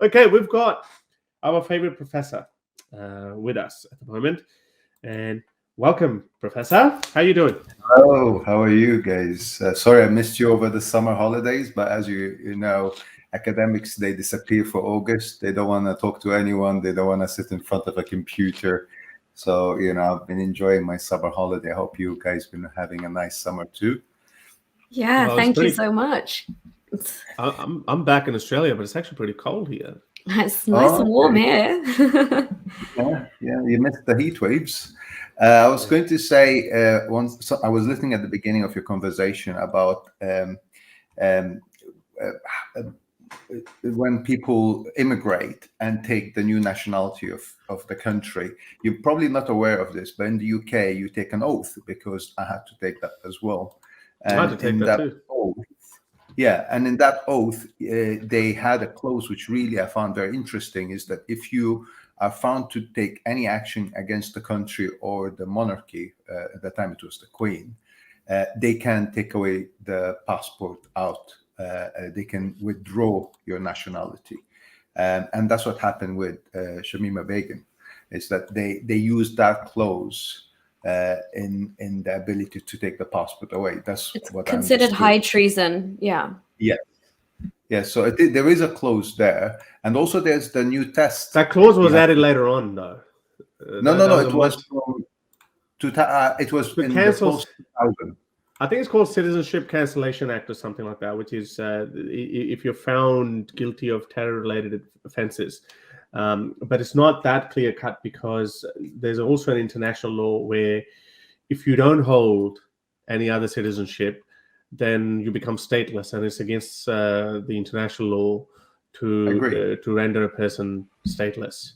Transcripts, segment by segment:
Okay, we've got our favorite professor with us at the moment, and welcome, Professor. How are you doing? Oh, how are you guys? Sorry I missed you over the summer holidays, but as you know, academics, they disappear for August. They don't want to talk to anyone. They don't want to sit in front of a computer. So, I've been enjoying my summer holiday. I hope you guys been having a nice summer too. Yeah, well, thank you so much. I'm back in Australia, but it's actually pretty cold here. It's nice and warm here. yeah, you missed the heat waves. I was going to say once I was listening at the beginning of your conversation about when people immigrate and take the new nationality of the country. You're probably not aware of this, but in the UK, you take an oath, because I had to take that as well. And I had to take that too. Oath, yeah, and in that oath, they had a clause which really I found very interesting, is that if you are found to take any action against the country or the monarchy, at the time it was the Queen, they can take away the passport out. They can withdraw your nationality. And that's what happened with Shamima Begum, is that they used that clause in the ability to take the passport away. That's what considered high treason. Yeah. Yeah. So there is a clause there, and also there's the new test. That clause was added later on, though. No. It was from. It was in the post 2000. I think it's called Citizenship Cancellation Act or something like that, which is if you're found guilty of terror-related offences. But it's not that clear-cut, because there's also an international law where if you don't hold any other citizenship, then you become stateless, and it's against the international law to render a person stateless.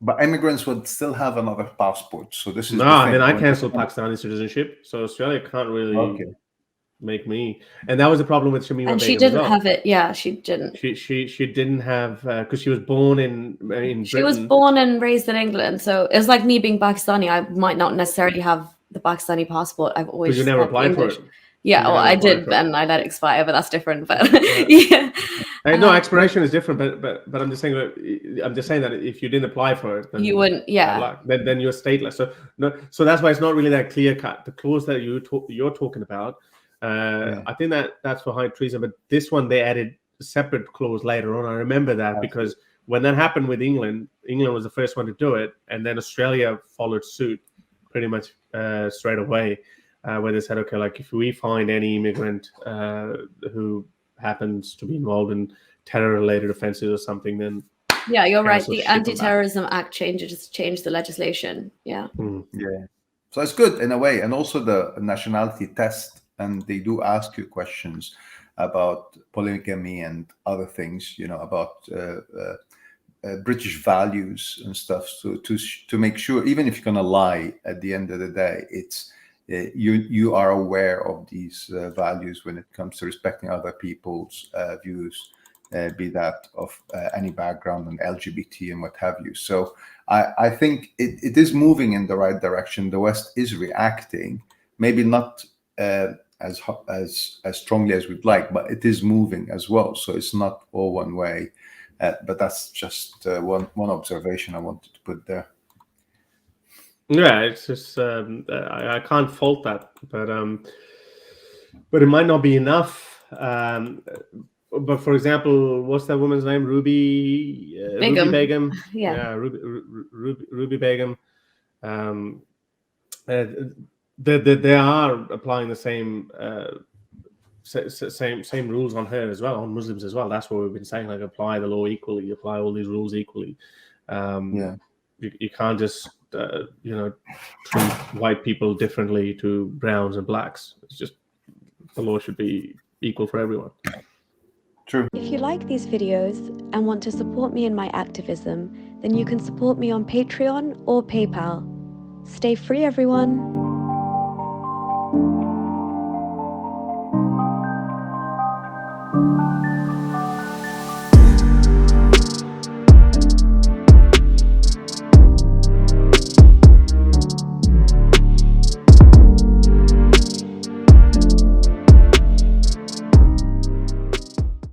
But immigrants would still have another passport. So this is then I cancelled Pakistani citizenship, so Australia can't really make me. And that was the problem with Shamima. And she didn't have it. Yeah, she didn't. She didn't have, because she was born in Britain. She was born and raised in England, so it's like me being Pakistani. I might not necessarily have the Pakistani passport. I've always. Because you never applied for it. Yeah, well, I did, and I let it expire, but that's different. But yeah. No, expiration is different, but I'm just saying that if you didn't apply for it, then you wouldn't. Yeah. Then you're stateless. So that's why it's not really that clear cut. The clause that you're talking about, I think that's for high treason. But this one, they added a separate clause later on. I remember that because when that happened with England was the first one to do it, and then Australia followed suit pretty much straight away. Where they said, okay, like if we find any immigrant who happens to be involved in terror-related offences or something, then yeah, you're right. The Anti-Terrorism Act changed the legislation. Yeah. Yeah. So it's good in a way, and also the nationality test, and they do ask you questions about polygamy and other things, about British values and stuff. So to make sure, even if you're gonna lie, at the end of the day, it's you are aware of these values when it comes to respecting other people's views, be that of any background and LGBT and what have you. So I think it is moving in the right direction. The West is reacting, maybe not as strongly as we'd like, but it is moving as well. So it's not all one way. But that's just one observation I wanted to put there. Yeah, it's just I can't fault that, but it might not be enough. But for example, what's that woman's name? Ruby Begum. Yeah, Ruby Begum. They are applying the same rules on her as well, on Muslims as well. That's what we've been saying. Like, apply the law equally, apply all these rules equally. You can't just treat white people differently to browns and blacks. It's just the law should be equal for everyone. True. If you like these videos and want to support me in my activism, then you can support me on Patreon or PayPal. Stay free, everyone.